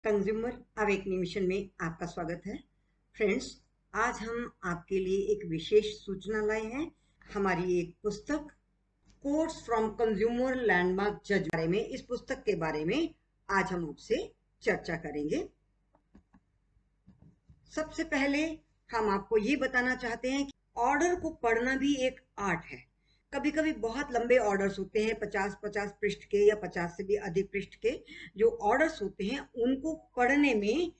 Consumer awakening mission में आपका स्वागत है। फ्रेंड्स, आज हम आपके लिए एक विशेष सूचना लाए हैं। हमारी एक पुस्तक कोट्स फ्रॉम कंज्यूमर लैंडमार्क जज बारे में, इस पुस्तक के बारे में आज हम आपसे चर्चा करेंगे। सबसे पहले हम आपको ये बताना चाहते हैं कि ऑर्डर को पढ़ना भी एक आर्ट है। कभी कभी बहुत लंबे ऑर्डर्स होते हैं, 50-50 पृष्ठ के या 50 से भी अधिक पृष्ठ के जो ऑर्डर्स होते हैं, उनको पढ़ने में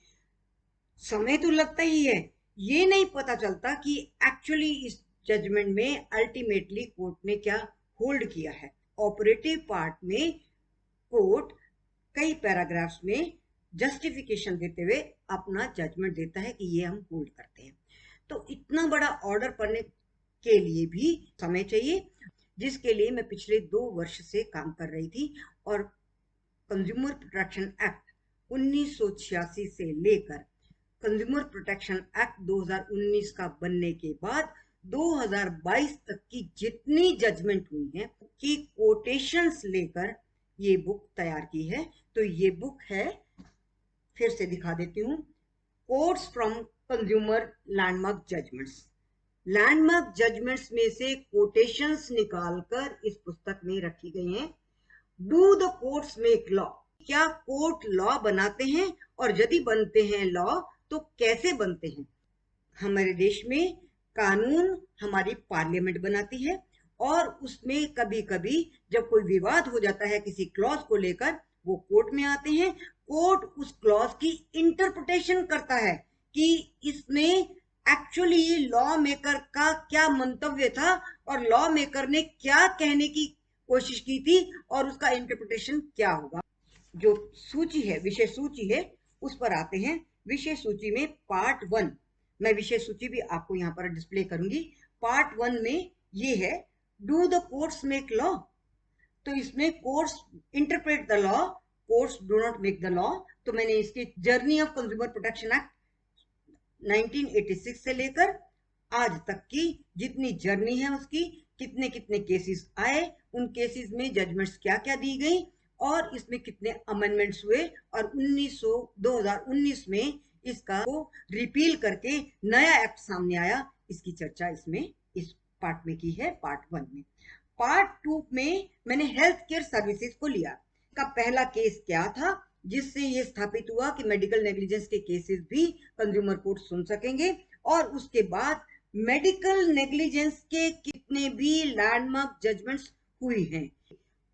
समय तो लगता ही है। ये नहीं पता चलता कि एक्चुअली इस जजमेंट में अल्टीमेटली कोर्ट ने क्या होल्ड किया है। ऑपरेटिव पार्ट में कोर्ट कई पैराग्राफ्स में जस्टिफिकेशन देते हुए अपना जजमेंट देता है कि ये हम होल्ड करते हैं। तो इतना बड़ा ऑर्डर पढ़ने के लिए भी समय चाहिए, जिसके लिए मैं पिछले 2 वर्ष से काम कर रही थी। और कंज्यूमर प्रोटेक्शन एक्ट 1986 से लेकर कंज्यूमर प्रोटेक्शन एक्ट 2019 का बनने के बाद 2022 तक की जितनी जजमेंट हुई है की कोटेशंस लेकर ये बुक तैयार की है। तो ये बुक है, फिर से दिखा देती हूँ, quotes from consumer landmark judgments. Landmark judgments में से कोटेशंस निकालकर इस पुस्तक में रखी गई हैं। Do the courts make law? क्या कोर्ट लॉ बनाते हैं, और यदि बनते हैं लॉ तो कैसे बनते हैं? हमारे देश में कानून हमारी पार्लियामेंट बनाती है, और उसमें कभी कभी जब कोई विवाद हो जाता है किसी क्लॉज को लेकर, वो कोर्ट में आते हैं। कोर्ट उस क्लॉज की इंटरप्रिटेशन करता है कि इसमें एक्चुअली लॉ मेकर का क्या मंतव्य था और लॉ मेकर ने क्या कहने की कोशिश की थी और उसका इंटरप्रिटेशन क्या होगा। जो सूची है, विषय सूची है, उस पर आते हैं। विषय सूची में पार्ट 1, मैं विषय सूची भी आपको यहाँ पर डिस्प्ले करूंगी। पार्ट 1 में ये है, do the courts make law? तो इसमें courts interpret the law, courts do not make the law. तो मैंने इसकी journey of consumer protection act 1986 से लेकर आज तक की जितनी जर्नी है उसकी, कितने कितने केसेस आए, उन केसेस में जजमेंट्स क्या क्या दी गई, और इसमें कितने अमेंडमेंट्स हुए, और 2019 में इसका को रिपील करके नया एक्ट सामने आया, इसकी चर्चा इसमें इस पार्ट में की है, पार्ट 1 में। पार्ट 2 में मैंने हेल्थ केयर सर्विसेज को लिया। का पहला केस क्या था जिससे ये स्थापित हुआ कि मेडिकल नेग्लिजेंस के केसेस भी कंज्यूमर कोर्ट सुन सकेंगे, और उसके बाद मेडिकल नेग्लिजेंस के कितने भी लैंडमार्क जजमेंट्स हुई हैं,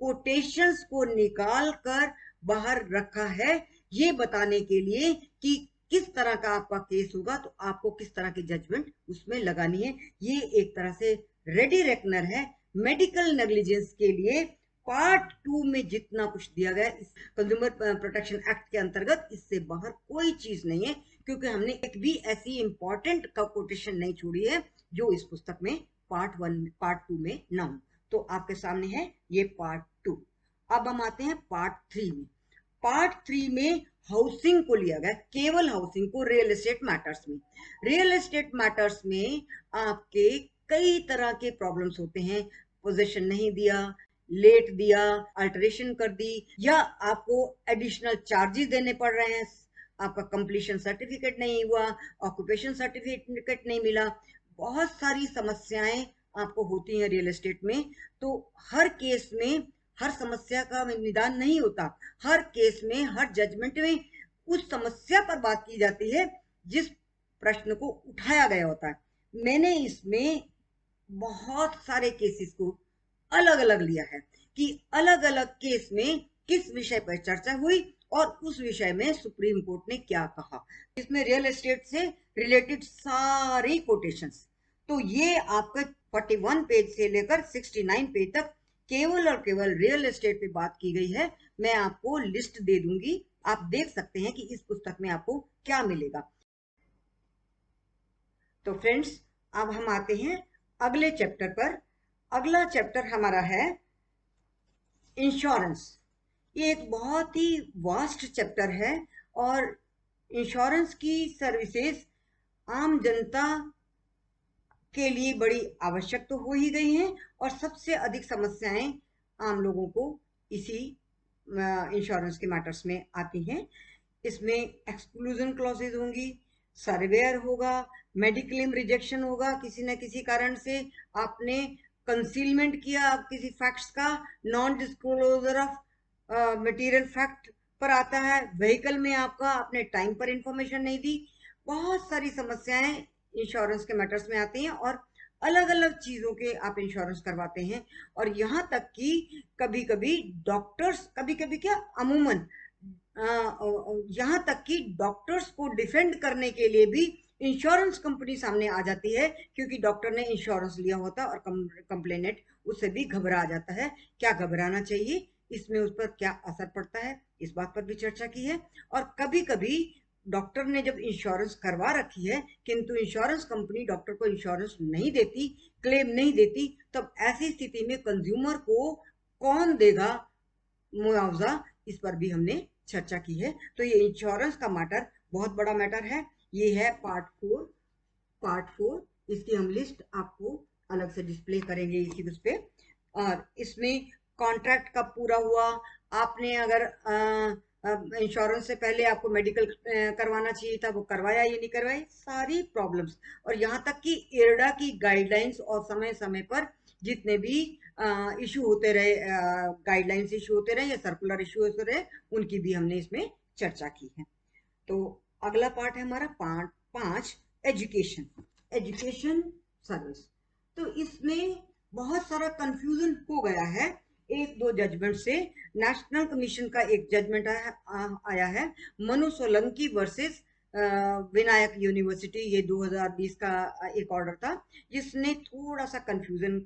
कोटेशंस को निकाल कर बाहर रखा है, ये बताने के लिए कि किस तरह का आपका केस होगा तो आपको किस तरह की जजमेंट उसमें लगानी है। ये एक तरह से रेडी रेकनर है मेडिकल नेग्लिजेंस के लिए। पार्ट 2 में जितना कुछ दिया गया इस कंज्यूमर प्रोटेक्शन एक्ट के अंतर्गत, इससे बाहर कोई चीज नहीं है, क्योंकि हमने एक भी ऐसी इंपॉर्टेंट का कोटेशन नहीं छोड़ी है जो इस पुस्तक में पार्ट 2 में ना हो। तो आपके सामने है ये पार्ट 2। अब हम आते हैं पार्ट 3 में। पार्ट 3 में हाउसिंग को लिया गया, केवल हाउसिंग को, रियल एस्टेट मैटर्स में। रियल एस्टेट मैटर्स में आपके कई तरह के प्रॉब्लम्स होते हैं। पोजीशन नहीं दिया, लेट दिया, अल्टरेशन कर दी, या आपको एडिशनल चार्जेस देने पड़ रहे हैं, आपका कंप्लीशन सर्टिफिकेट नहीं हुआ, ऑक्यूपेशन सर्टिफिकेट नहीं मिला, बहुत सारी समस्याएं आपको होती हैं रियल एस्टेट में। तो हर केस में हर समस्या का निदान नहीं होता। हर केस में, हर जजमेंट में उस समस्या पर बात की जाती है जिस प्रश्न को उठाया गया होता है। मैंने इसमें बहुत सारे केसेस को अलग अलग लिया है कि अलग अलग केस में किस विषय पर चर्चा हुई और उस विषय में सुप्रीम कोर्ट ने क्या कहा। इसमें रियल एस्टेट से रिलेटेड सारी कोटेशंस, तो ये आपका 41 पेज से लेकर 69 पेज तक केवल और केवल रियल एस्टेट पे बात की गई है। मैं आपको लिस्ट दे दूंगी, आप देख सकते हैं कि इस पुस्तक में आपको क्या मिलेगा। तो फ्रेंड्स, अब हम आते हैं अगले चैप्टर पर। अगला चैप्टर हमारा है इंश्योरेंस। ये एक बहुत ही वास्ट चैप्टर है, और इंश्योरेंस की सर्विसेज आम जनता के लिए बड़ी आवश्यक तो हो ही गई हैं, और सबसे अधिक समस्याएं आम लोगों को इसी इंश्योरेंस के मैटर्स में आती हैं। इसमें एक्सक्लूजन क्लॉसेज होंगी, सर्वेयर होगा, मेडिक्लेम रिजेक्शन होगा, किसी न किसी कारण से आपने कंसीलमेंट किया आप किसी फैक्ट्स का, non disclosure of material fact पर आता है, व्हीकल में आपने टाइम पर इंफॉर्मेशन नहीं दी। बहुत सारी समस्याएं इंश्योरेंस के मैटर्स में आती हैं और अलग अलग चीजों के आप इंश्योरेंस करवाते हैं। और यहाँ तक कि कभी कभी डॉक्टर्स, कभी कभी क्या, अमूमन यहाँ तक कि डॉक्टर्स को डिफेंड करने के लिए भी इंश्योरेंस कंपनी सामने आ जाती है, क्योंकि डॉक्टर ने इंश्योरेंस लिया होता है और कंप्लेनेंट उससे भी घबरा जाता है। क्या घबराना चाहिए, इसमें उस पर क्या असर पड़ता है, इस बात पर भी चर्चा की है। और कभी कभी डॉक्टर ने जब इंश्योरेंस करवा रखी है किंतु इंश्योरेंस कंपनी डॉक्टर को इंश्योरेंस नहीं देती, क्लेम नहीं देती, तब ऐसी स्थिति में कंज्यूमर को कौन देगा मुआवजा, इस पर भी हमने चर्चा की है। तो ये इंश्योरेंस का मैटर बहुत बड़ा मैटर है। ये है पार्ट 4। इसकी हम लिस्ट आपको अलग से डिस्प्ले करेंगे इसी उस पे। और इसमें कॉन्ट्रैक्ट कब पूरा हुआ, आपने अगर इंश्योरेंस से पहले आपको मेडिकल करवाना चाहिए था, वो करवाया या नहीं करवाया, सारी प्रॉब्लम्स। और यहाँ तक कि इरडा की गाइडलाइंस और समय समय पर जितने भी इशू होते रहे, गाइडलाइंस इशू होते रहे या सर्कुलर इशू होते रहे, उनकी भी हमने इसमें चर्चा की है। तो अगला पार्ट है हमारा पार्ट 5, एजुकेशन। Education service. तो इसमें बहुत सारा कंफ्यूजन हो गया है एक दो जजमेंट से। नेशनल कमीशन का एक जजमेंट आया है, मनु सोलंकी वर्सेस विनायक यूनिवर्सिटी, ये 2020 का एक ऑर्डर था, जिसने थोड़ा सा कंफ्यूजन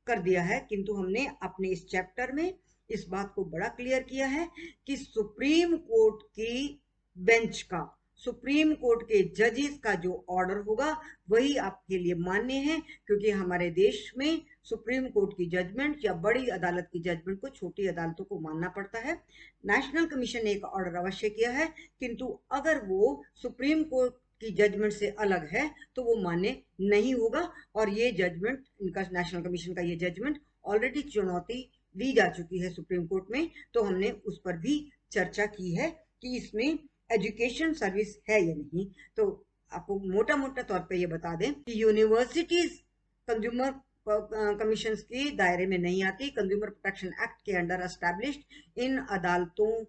कर दिया है। किंतु हमने अपने इस चैप्टर में इस बात को बड़ा क्लियर किया है कि सुप्रीम कोर्ट की बेंच का, सुप्रीम कोर्ट के जजेस का जो ऑर्डर होगा वही आपके लिए मान्य है, क्योंकि हमारे देश में सुप्रीम कोर्ट की जजमेंट या बड़ी अदालत की जजमेंट को छोटी अदालतों को मानना पड़ता है। नेशनल कमीशन ने एक ऑर्डर अवश्य किया है, किंतु अगर वो सुप्रीम कोर्ट की जजमेंट से अलग है तो वो मान्य नहीं होगा। और ये जजमेंट, इनका नेशनल कमीशन का ये जजमेंट ऑलरेडी चुनौती दी जा चुकी है सुप्रीम कोर्ट में, तो हमने उस पर भी चर्चा की है कि इसमें एजुकेशन सर्विस है या नहीं। तो आपको मोटा मोटा तौर पे ये बता दें कि यूनिवर्सिटीज कंज्यूमर कमीशन के दायरे में नहीं आती, कंज्यूमर प्रोटेक्शन एक्ट के अंडर एस्टैब्लिश्ड इन अदालतों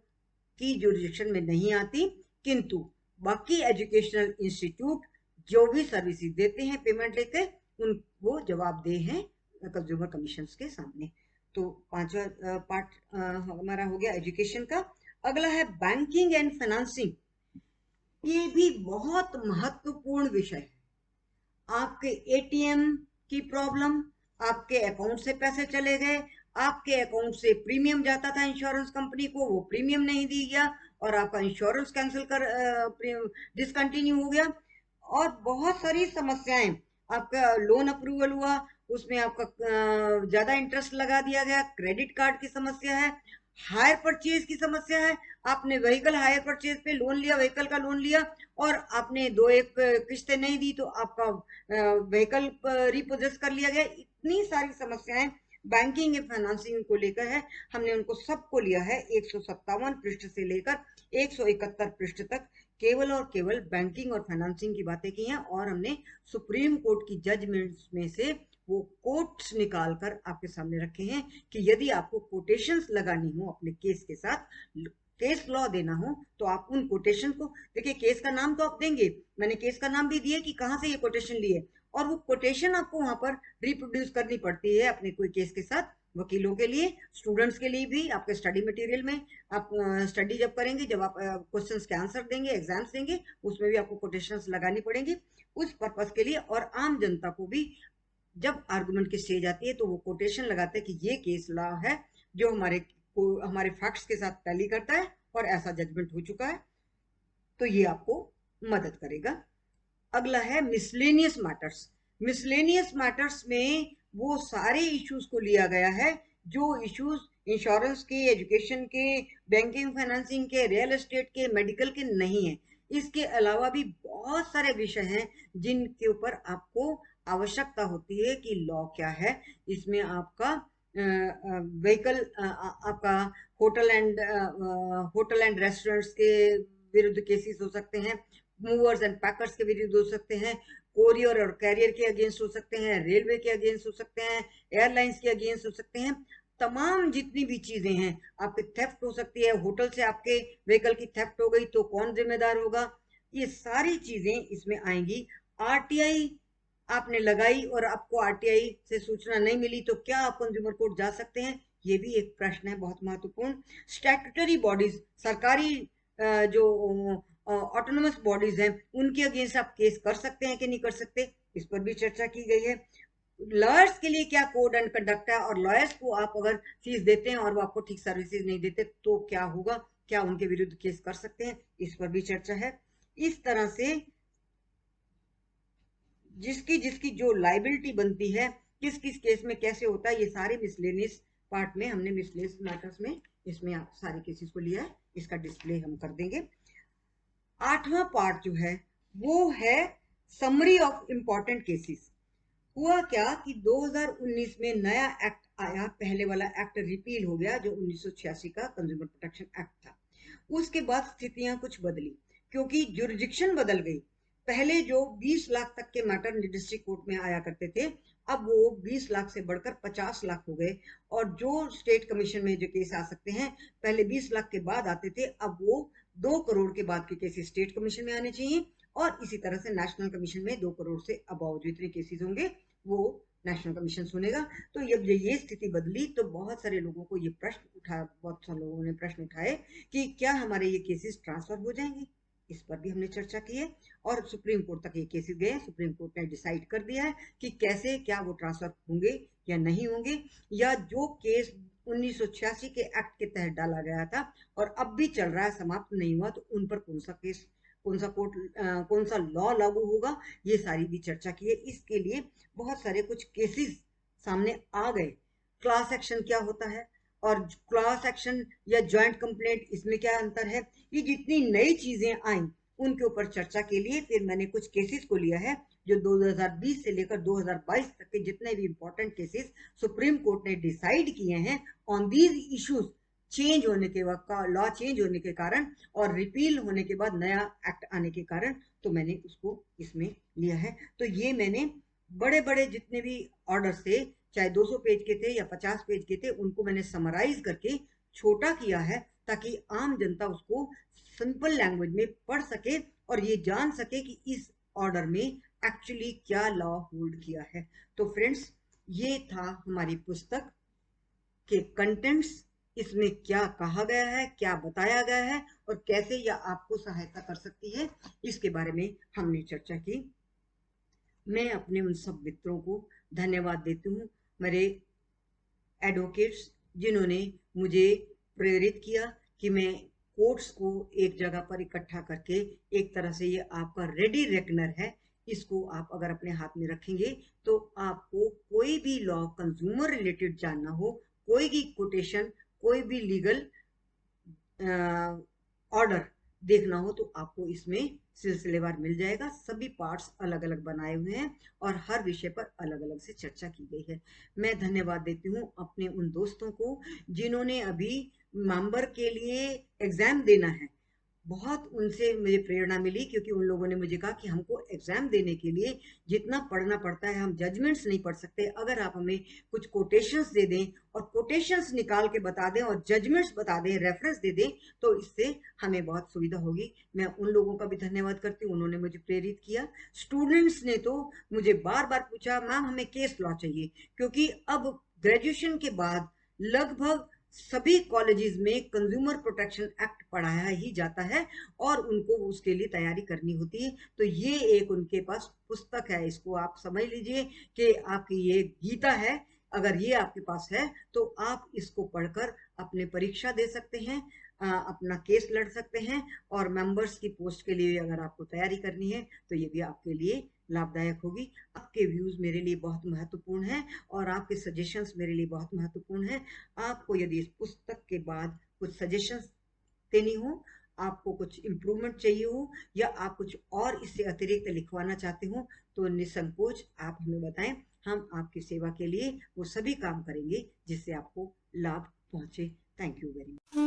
की जुरिडिक्शन में नहीं आती। किंतु बाकी एजुकेशनल इंस्टीट्यूट जो भी सर्विसेज देते हैं पेमेंट लेके, उन वो जवाबदेह हैं कंज्यूमर कमीशन के सामने। तो 5वां पार्ट हमारा हो गया एजुकेशन का। अगला है बैंकिंग एंड फाइनेंसिंग। ये भी बहुत महत्वपूर्ण विषय है। आपके एटीएम की प्रॉब्लम, आपके अकाउंट से पैसे चले गए, आपके अकाउंट से प्रीमियम जाता था इंश्योरेंस कंपनी को, वो प्रीमियम नहीं दी गया और आपका इंश्योरेंस कैंसिल कर डिसकंटिन्यू हो गया। और बहुत सारी समस्याएं, आपका लोन अप्रूवल हुआ, उसमें आपका ज्यादा इंटरेस्ट लगा दिया गया, क्रेडिट कार्ड की समस्या है, हायर परचेज की समस्या है, आपने व्हीकल हायर परचेज पे लोन लिया, व्हीकल का लोन लिया और आपने 2-1 किस्तें नहीं दी तो आपका व्हीकल रिपोजेस कर लिया गया। इतनी सारी समस्याएं बैंकिंग एंड फाइनेंसिंग को लेकर है। हमने उनको सबको लिया है 157 पृष्ठ से लेकर 171 पृष्ठ तक, केवल और केवल बैंकिंग और फाइनेंसिंग की बातें की हैं। और हमने सुप्रीम कोर्ट की जजमेंट्स में से वो कोट्स निकाल कर आपके सामने रखे हैं कि यदि आपको कोटेशंस लगानी हो अपने केस के साथ, केस लॉ देना हो, तो आप उन कोटेशन को देखिए। केस का नाम तो आप देंगे, मैंने केस का नाम भी दिया कि कहाँ से ये कोटेशन लिए, और वो कोटेशन आपको वहां पर रिप्रोड्यूस करनी पड़ती है अपने कोई केस के साथ। वकीलों के लिए, स्टूडेंट्स के लिए भी, आपके स्टडी मटेरियल में आप स्टडी जब करेंगे, जब आप क्वेश्चंस के आंसर देंगे, एग्जाम्स देंगे, उसमें भी आपको कोटेशंस लगानी पड़ेंगी उस पर्पस के लिए। और आम जनता को भी जब आर्गुमेंट की स्टेज आती है तो वो कोटेशन लगाते हैं कि ये केस लॉ है जो हमारे फैक्ट्स के साथ टैली करता है और ऐसा जजमेंट हो चुका है, तो ये आपको मदद करेगा। अगला है मिसलेनियस मैटर्स। मिसलेनियस मैटर्स में वो सारे इश्यूज को लिया गया है जो इश्यूज इंश्योरेंस के, एजुकेशन के, बैंकिंग फाइनेंसिंग के, रियल एस्टेट के, मेडिकल के नहीं है। इसके अलावा भी बहुत सारे विषय हैं जिनके ऊपर आपको आवश्यकता होती है कि लॉ क्या है। इसमें आपका व्हीकल, आपका होटल एंड रेस्टोरेंट्स के विरुद्ध केसेस हो सकते हैं, मूवर्स एंड पैकर्स के विरुद्ध हो सकते हैं, कोरियर और कैरियर के अगेंस्ट हो सकते हैं, रेलवे के अगेंस्ट हो सकते हैं, एयरलाइंस के अगेंस्ट हो सकते हैं। तमाम जितनी भी चीजें हैं, आपके थेफ्ट हो सकती है, होटल से आपके व्हीकल की थेफ्ट हो गई तो कौन जिम्मेदार होगा, ये सारी चीजें इसमें आएंगी। आरटीआई आपने लगाई और आपको आरटीआई से सूचना नहीं मिली तो क्या आप कंज्यूमर कोर्ट जा सकते हैं, ये भी एक प्रश्न है बहुत महत्वपूर्ण। स्टैट्यूटरी बॉडीज, सरकारी जो ऑटोनोमस बॉडीज हैं, उनके अगेंस्ट आप केस कर सकते हैं कि नहीं कर सकते, इस पर भी चर्चा की गई है। लॉयर्स के लिए क्या कोड एंड कंडक्ट है, और लॉयर्स को आप अगर फीस देते हैं और वो आपको ठीक सर्विसेज नहीं देते तो क्या होगा, क्या उनके विरुद्ध केस कर सकते हैं, इस पर भी चर्चा है। इस तरह से जिसकी जिसकी जो लाइबिलिटी बनती है, किस किस केस में कैसे होता है, ये सारे मिसलेनियस पार्ट में हमने मिसलेनियस मैटर्स में इसमें सारे केसेस को लिया है, इसका डिस्प्ले हम कर देंगे। 8वां पार्ट जो है वो है समरी ऑफ इंपॉर्टेंट केसेस। हुआ क्या कि 2019 में नया एक्ट आया, पहले वाला एक्ट रिपील हो गया जो 1986 का कंज्यूमर प्रोटेक्शन एक्ट था। उसके बाद स्थितियां कुछ बदली क्योंकि जुरिडिक्शन बदल गई। पहले जो 20 लाख तक के मैटर डिस्ट्रिक्ट कोर्ट में आया करते थे, अब वो 20 लाख से बढ़कर 50 लाख हो गए। और जो स्टेट कमीशन में जो केस आ सकते हैं, पहले 20 लाख के बाद आते थे, अब वो 2 करोड़ के बाद के केसेस स्टेट कमीशन में आने चाहिए। और इसी तरह से नेशनल कमीशन में 2 करोड़ से अबाव जितने केसेस होंगे वो नेशनल कमीशन सुनेगा। तो जब ये स्थिति बदली तो बहुत सारे लोगों को ये प्रश्न उठा, बहुत सारे लोगों ने प्रश्न उठाए कि क्या हमारे ये केसेस ट्रांसफर हो जाएंगे, इस पर भी हमने चर्चा की है। और सुप्रीम कोर्ट तक ये केसेस गए, सुप्रीम कोर्ट ने डिसाइड कर दिया है कि कैसे क्या वो ट्रांसफर होंगे या नहीं होंगे, या जो केस 1986 के एक्ट के तहत डाला गया था और अब भी चल रहा है, समाप्त नहीं हुआ, तो उन पर कौन सा केस, कौन सा कोर्ट, कौन सा लॉ लागू होगा, ये सारी भी चर्चा की है। इसके लिए बहुत सारे कुछ केसेस सामने आ गए। क्लास एक्शन क्या होता है और क्लास एक्शन या जॉइंट कंप्लेंट, इसमें क्या अंतर है, ये जितनी नई चीजें आई उनके ऊपर चर्चा के लिए फिर मैंने कुछ केसेस को लिया है जो 2020 से लेकर 2022 तक के जितने भी इंपॉर्टेंट केसेस सुप्रीम कोर्ट ने डिसाइड किए हैं ऑन दीज इश्यूज, चेंज होने के वक्त का लॉ चेंज होने के कारण और रिपील होने के बाद नया एक्ट आने के कारण, तो मैंने उसको इसमें लिया है। तो ये मैंने बड़े बड़े जितने भी ऑर्डर थे, चाहे 200 पेज के थे या 50 पेज के थे, उनको मैंने समराइज करके छोटा किया है ताकि आम जनता उसको सिंपल लैंग्वेज में पढ़ सके और ये जान सके कि इस ऑर्डर में एक्चुअली क्या लॉ होल्ड किया है। तो फ्रेंड्स, ये था हमारी पुस्तक के कंटेंट्स, इसमें क्या कहा गया है, क्या बताया गया है और कैसे यह आपको सहायता कर सकती है, इसके बारे में हमने चर्चा की। मैं अपने उन सब मित्रों को धन्यवाद देती हूँ, मेरे एडवोकेट्स, जिन्होंने मुझे प्रेरित किया कि मैं कोर्ट्स को एक जगह पर इकट्ठा करके, एक तरह से ये आपका रेडी रेकनर है, इसको आप अगर अपने हाथ में रखेंगे तो आपको कोई भी लॉ कंज्यूमर रिलेटेड जानना हो, कोई भी कोटेशन, कोई भी लीगल ऑर्डर देखना हो, तो आपको इसमें सिलसिलेवार मिल जाएगा। सभी पार्ट्स अलग अलग बनाए हुए हैं और हर विषय पर अलग अलग से चर्चा की गई है। मैं धन्यवाद देती हूँ अपने उन दोस्तों को जिन्होंने अभी मेंबर के लिए एग्जाम देना है। बहुत उनसे मुझे प्रेरणा मिली क्योंकि उन लोगों ने मुझे कहा कि हमको एग्जाम देने के लिए जितना पढ़ना पड़ता है, हम जजमेंट्स नहीं पढ़ सकते, अगर आप हमें कुछ कोटेशंस दे दें और कोटेशंस निकाल के बता दें और जजमेंट्स बता दें, रेफरेंस दे दें, तो इससे हमें बहुत सुविधा होगी। मैं उन लोगों का भी धन्यवाद करती हूँ, उन्होंने मुझे प्रेरित किया। स्टूडेंट्स ने तो मुझे बार बार पूछा, मैम हमें केस लॉ चाहिए, क्योंकि अब ग्रेजुएशन के बाद लगभग सभी कॉलेजेस में कंज्यूमर प्रोटेक्शन एक्ट पढ़ाया ही जाता है और उनको उसके लिए तैयारी करनी होती है। तो ये एक उनके पास पुस्तक है, इसको आप समझ लीजिए कि आपकी ये गीता है। अगर ये आपके पास है तो आप इसको पढ़कर अपने परीक्षा दे सकते हैं, अपना केस लड़ सकते हैं, और मेंबर्स की पोस्ट के लिए अगर आपको तैयारी करनी है तो ये भी आपके लिए लाभदायक होगी। आपके व्यूज मेरे लिए बहुत महत्वपूर्ण है और आपके सजेशंस मेरे लिए बहुत महत्वपूर्ण है। आपको यदि इस पुस्तक के बाद कुछ सजेशंस देनी हो, आपको कुछ इम्प्रूवमेंट चाहिए हो, या आप कुछ और इससे अतिरिक्त लिखवाना चाहते हो, तो निसंकोच आप हमें बताएं। हम आपकी सेवा के लिए वो सभी काम करेंगे जिससे आपको लाभ पहुंचे। Thank you very much.